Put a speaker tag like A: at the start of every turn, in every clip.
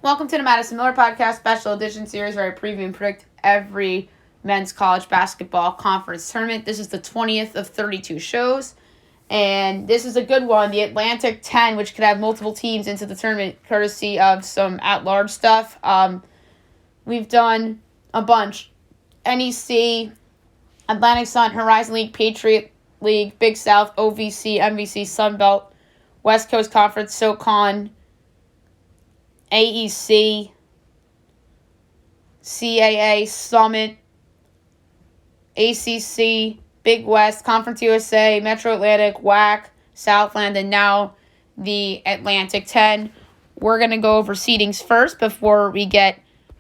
A: Welcome to the Madison Miller Podcast Special Edition Series where I preview and predict every men's college basketball conference tournament. This is the 20th of 32 shows, and this is a good one. The Atlantic-10, which could have multiple teams into the tournament, courtesy of some at-large stuff. We've done a bunch. NEC, Atlantic-10, Horizon League, Patriot League, Big South, OVC, MVC, Sun Belt, West Coast Conference, SoCon, AEC, CAA, Summit, ACC, Big West, Conference USA, Metro Atlantic, WAC, Southland, and now the Atlantic-10. We're going to go over seedings first before we get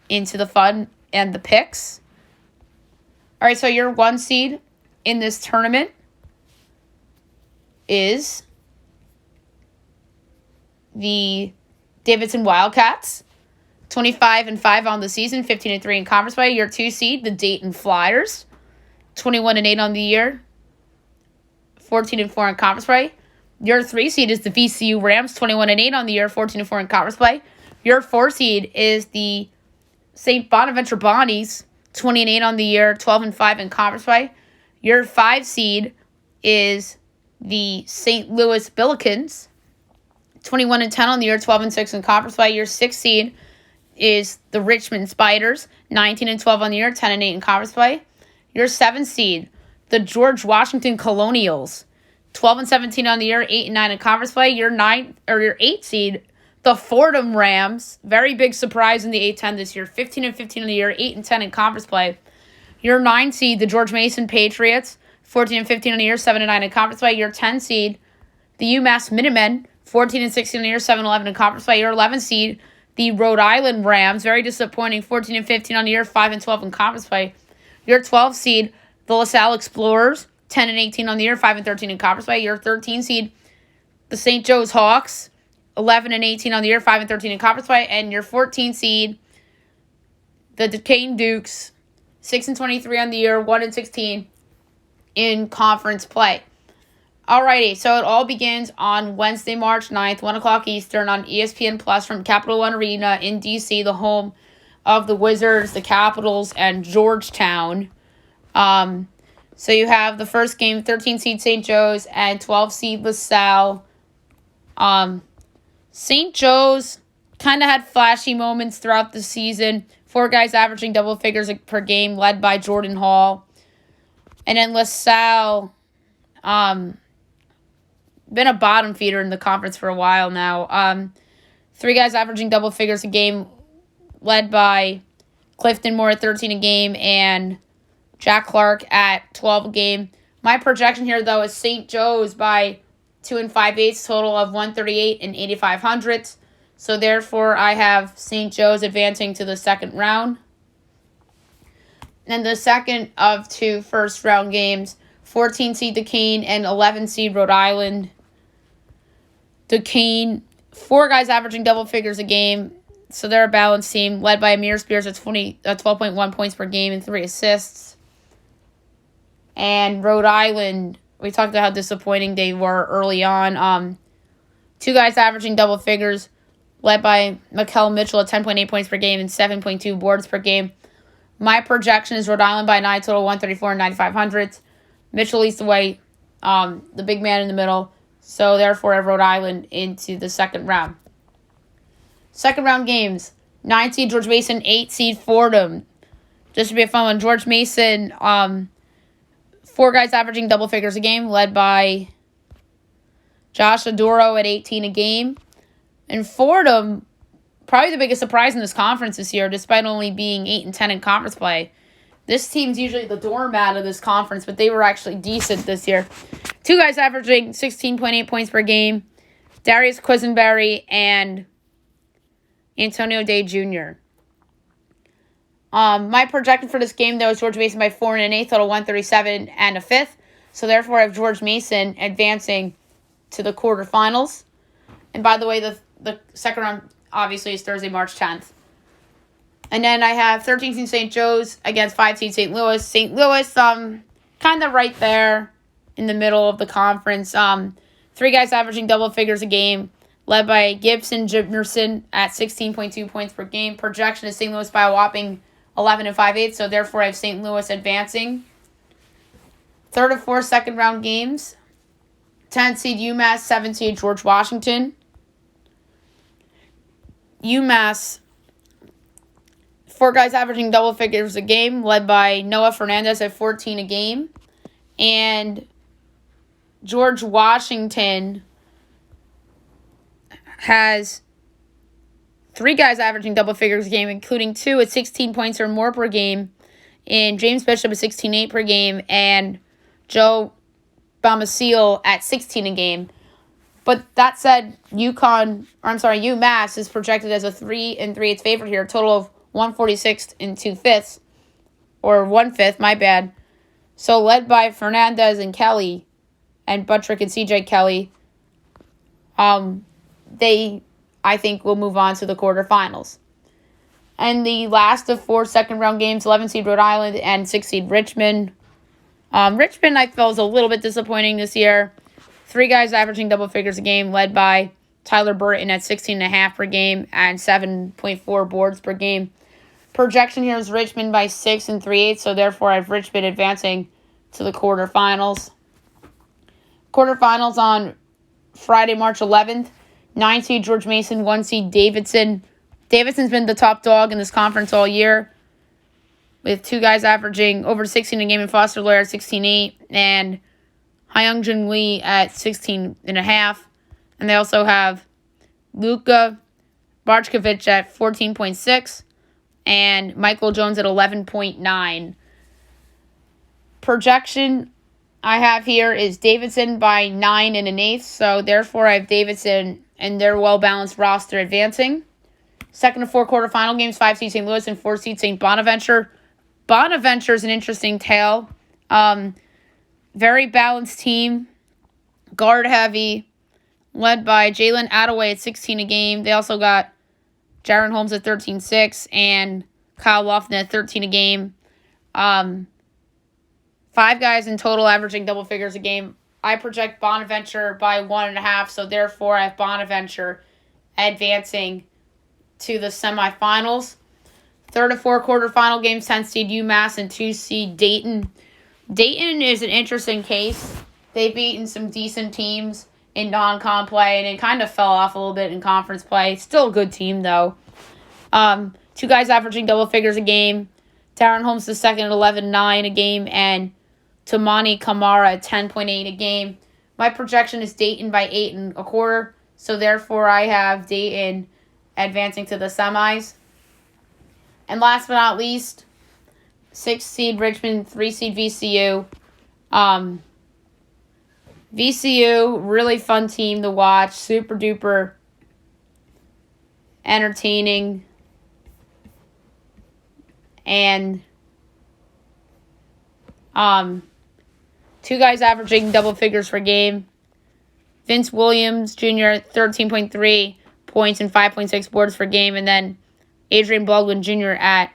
A: into the fun and the picks. All right, so your 1 seed in this tournament is the Davidson Wildcats, 25-5 on the season, 15-3 in conference play. Your 2 seed, the Dayton Flyers, 21-8 on the year, 14-4 in conference play. Your 3 seed is the VCU Rams, 21-8 on the year, 14-4 in conference play. Your 4 seed is the St. Bonaventure Bonnies, 20-8 on the year, 12-5 in conference play. Your 5 seed is the St. Louis Billikens, 21-10 on the year, 12-6 in conference play. Your 6th seed is the Richmond Spiders, 19-12 on the year, 10-8 in conference play. Your 7th seed, the George Washington Colonials, 12-17 on the year, 8-9 in conference play. Your 8th seed, the Fordham Rams, very big surprise in the A-10 this year, 15-15 on the year, 8-10 in conference play. Your 9th seed, the George Mason Patriots, 14-15 on the year, 7-9 in conference play. Your 10th seed, the Umass Minutemen, 14-16 on the year, 7-11 in conference play. Your 11th seed, the Rhode Island Rams, very disappointing, 14-15 on the year, 5-12 in conference play. Your 12th seed, the LaSalle Explorers, 10-18 on the year, 5-13 in conference play. Your 13th seed, the St. Joe's Hawks, 11-18 on the year, 5-13 in conference play. And your 14th seed, the Duquesne Dukes, 6-23 on the year, 1-16 in conference play. Alrighty, so it all begins on Wednesday, March 9th, 1 o'clock Eastern on ESPN Plus from Capital One Arena in D.C., the home of the Wizards, the Capitals, and Georgetown. So you have the first game, 13 seed St. Joe's and 12 seed LaSalle. St. Joe's kind of had flashy moments throughout the season. 4 guys averaging double figures per game, led by Jordan Hall. And then LaSalle, been a bottom feeder in the conference for a while now. 3 guys averaging double figures a game, led by Clifton Moore at 13 a game and Jack Clark at 12 a game. My projection here, though, is St. Joe's by 2 5/8, total of 138 and 85 hundredths. So therefore, I have St. Joe's advancing to the second round. And the second of 2 first-round games, 14 seed Duquesne and 11 seed Rhode Island. Duquesne, 4 guys averaging double figures a game, so they're a balanced team, led by Amir Spears at 12.1 points per game and 3 assists. And Rhode Island, we talked about how disappointing they were early on. 2 guys averaging double figures, led by Mikel Mitchell at 10.8 points per game and 7.2 boards per game. My projection is Rhode Island by 9, total 134 and 95 hundredths. Mitchell leads the way, the big man in the middle. So, therefore, I have Rhode Island into the second round. Second round games. 9 seed George Mason, 8 seed Fordham. This should be a fun one. George Mason, 4 guys averaging double figures a game, led by Josh Adoro at 18 a game. And Fordham, probably the biggest surprise in this conference this year, despite only being 8-10 in conference play. This team's usually the doormat of this conference, but they were actually decent this year. 2 guys averaging 16.8 points per game, Darius Quisenberry and Antonio Day Jr. My projection for this game, though, is George Mason by 4 1/8, total 137 and a fifth. So, therefore, I have George Mason advancing to the quarterfinals. And, by the way, the second round, obviously, is Thursday, March 10th. And then I have 13 seed St. Joe's against 5 seed St. Louis. St. Louis, kind of right there in the middle of the conference. 3 guys averaging double figures a game, led by Gibson Jimerson at 16.2 points per game. Projection is St. Louis by a whopping 11 and 5/8, so therefore I have St. Louis advancing. Third and fourth second round games. 10th seed Umass, 7th seed George Washington. Umass, 4 guys averaging double figures a game, led by Noah Fernandez at 14 a game. And George Washington has 3 guys averaging double figures a game, including 2 at 16 points or more per game, and James Bishop at 16.8 per game, and Joe Bomasil at 16 a game. But that said, Umass is projected as a 3 3/8 favorite here, a total of 146 and 2/5, or 1/5, my bad. So led by Fernandez and Kelly, and Buttrick and CJ Kelly, they, I think, will move on to the quarterfinals. And the last of 4 second-round games, 11th seed Rhode Island and 6th seed Richmond. Richmond, I felt, was a little bit disappointing this year. 3 guys averaging double figures a game, led by Tyler Burton at 16.5 per game and 7.4 boards per game. Projection here is Richmond by 6 3/8, so therefore I have Richmond advancing to the quarterfinals. Quarterfinals on Friday, March 11th. 9 seed George Mason, 1 seed Davidson. Davidson's been the top dog in this conference all year, with 2 guys averaging over 16 a game in Foster Loyer at 16.8 and Hyungjin Lee at 16.5. And they also have Luka Barchkovich at 14.6 and Michael Jones at 11.9. Projection I have here is Davidson by 9 1/8, so therefore I have Davidson and their well-balanced roster advancing. Second to 4 quarterfinal games, 5 seed St. Louis and 4 seed St. Bonaventure. Bonaventure is an interesting tale. Very balanced team, guard heavy, led by Jalen Attaway at 16 a game. They also got Jaron Holmes at 13.6 and Kyle Lofton at 13 a game. 5 guys in total averaging double figures a game. I project Bonaventure by 1.5, so therefore I have Bonaventure advancing to the semifinals. Third to 4 quarterfinal games, 10 seed Umass and 2 seed Dayton. Dayton is an interesting case. They've beaten some decent teams in non-con play, and it kind of fell off a little bit in conference play. Still a good team, though. 2 guys averaging double figures a game. Darren Holmes the second at 11.9 a game, and Tamani Kamara at 10.8 a game. My projection is Dayton by 8 1/4, so therefore I have Dayton advancing to the semis. And last but not least, 6 seed Richmond, 3 seed VCU. VCU, really fun team to watch, super duper entertaining, and 2 guys averaging double figures per game. Vince Williams Jr. 13.3 points and 5.6 boards per game, and then Adrian Baldwin Jr. at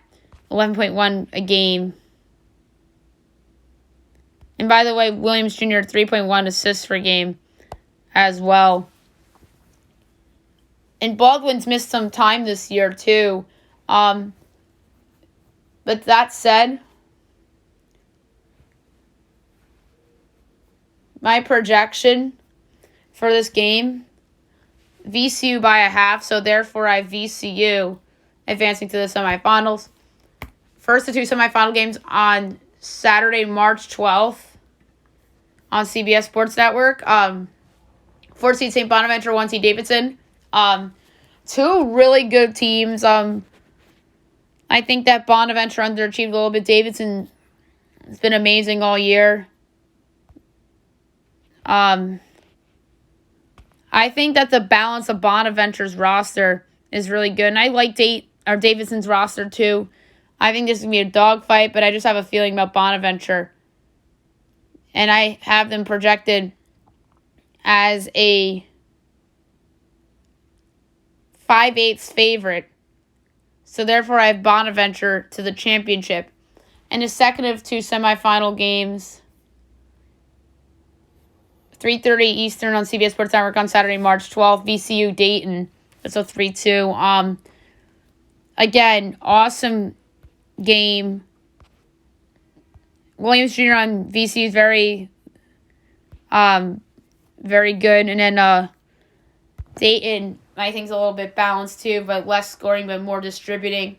A: 11.1 a game. And by the way, Williams Jr. 3.1 assists per game as well. And Baldwin's missed some time this year too. But that said, my projection for this game, VCU by 0.5, so therefore I have VCU advancing to the semifinals. First of 2 semifinal games on Saturday, March 12th on CBS Sports Network. 4 seed St. Bonaventure, 1 seed Davidson. 2 really good teams. I think that Bonaventure underachieved a little bit. Davidson has been amazing all year. I think that the balance of Bonaventure's roster is really good. And I like Davidson's roster too. I think this is going to be a dogfight, but I just have a feeling about Bonaventure. And I have them projected as a 5/8 favorite. So therefore I have Bonaventure to the championship. And the second of 2 semifinal games, 3:30 Eastern on CBS Sports Network on Saturday, March 12th. VCU Dayton. That's a 3-2. Again, awesome game. Williams Jr. on VCU is very good. And then Dayton, I think, is a little bit balanced too, but less scoring, but more distributing.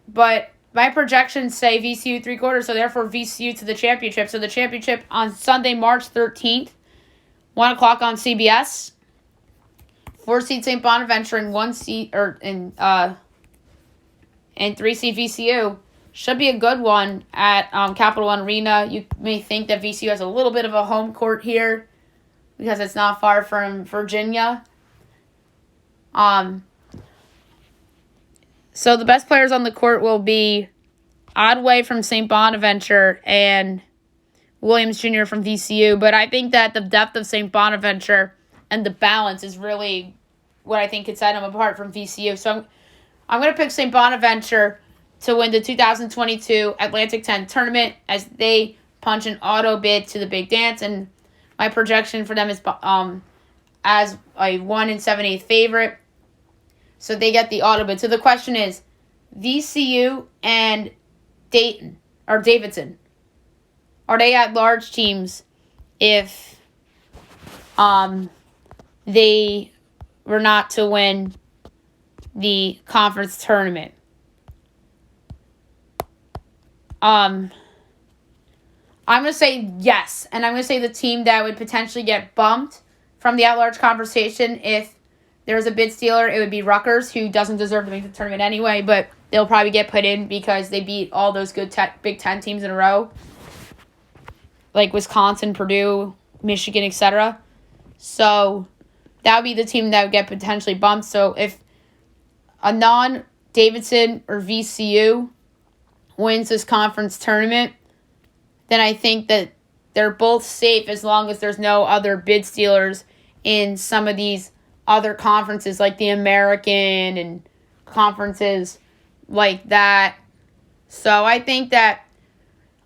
A: But my projections say VCU 3/4, so therefore VCU to the championship. So the championship on Sunday, March 13th, 1 o'clock on CBS. 4-seed St. Bonaventure and 1-seed and 3-seed VCU. Should be a good one at Capital One Arena. You may think that VCU has a little bit of a home court here because it's not far from Virginia. So the best players on the court will be Odway from St. Bonaventure and Williams Jr. from VCU. But I think that the depth of St. Bonaventure and the balance is really what I think could set them apart from VCU. So I'm going to pick St. Bonaventure to win the 2022 Atlantic-10 tournament as they punch an auto bid to the big dance. And my projection for them is as a 1 7/8 favorite. So they get the auto bid. So the question is, VCU and Davidson, are they at large teams if they were not to win the conference tournament? I'm going to say yes, and I'm going to say the team that would potentially get bumped from the at-large conversation if there's a bid stealer, it would be Rutgers, who doesn't deserve to make the tournament anyway, but they'll probably get put in because they beat all those good Big Ten teams in a row, like Wisconsin, Purdue, Michigan, etc. So that would be the team that would get potentially bumped. So if a non-Davidson or VCU wins this conference tournament, then I think that they're both safe as long as there's no other bid stealers in some of these other conferences like the American and conferences like that. So I think that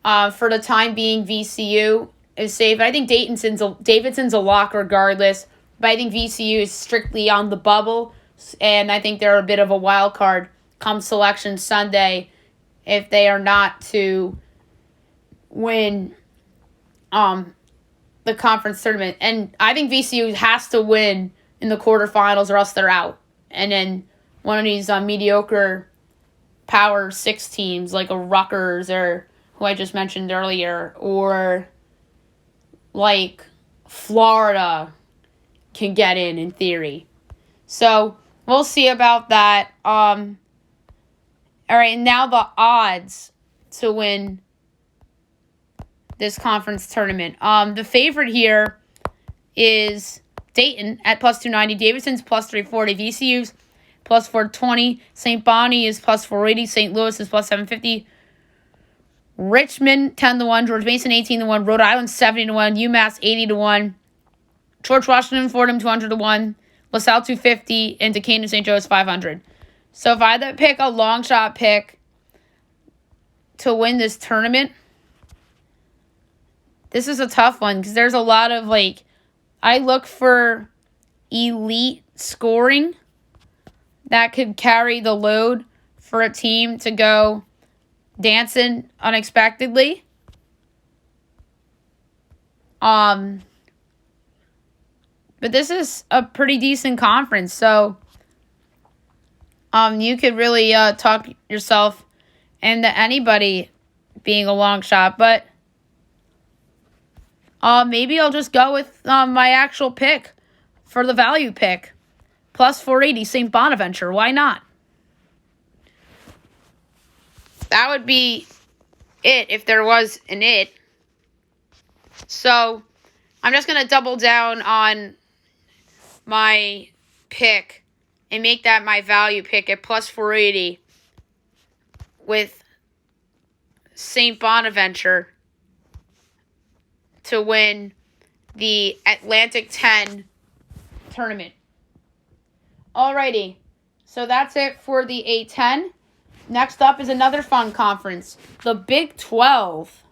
A: for the time being, VCU is safe. I think Davidson's a lock regardless, but I think VCU is strictly on the bubble, and I think they're a bit of a wild card come Selection Sunday if they are not to win the conference tournament. And I think VCU has to win in the quarterfinals or else they're out. And then one of these mediocre Power 6 teams like a Rutgers or who I just mentioned earlier, or like Florida can get in theory. So we'll see about that. All right, now the odds to win this conference tournament. The favorite here is Dayton at plus 290. Davidson's plus 340. VCU's plus 420. St. Bonnie is plus 480. St. Louis is plus 750. Richmond 10-1. George Mason 18-1. Rhode Island 70-1. Umass 80-1. George Washington Fordham 200-1. LaSalle 250. And Duquesne and St. Joe's 500. So if I had to pick a long shot pick to win this tournament, this is a tough one because there's a lot of I look for elite scoring that could carry the load for a team to go dancing unexpectedly. But this is a pretty decent conference, so you could really talk yourself into anybody being a long shot, but maybe I'll just go with my actual pick for the value pick. Plus 480, St. Bonaventure. Why not? That would be it if there was an it. So I'm just going to double down on my pick and make that my value pick at plus 480 with St. Bonaventure to win the Atlantic-10 tournament. Alrighty, so that's it for the A10. Next up is another fun conference, the Big 12.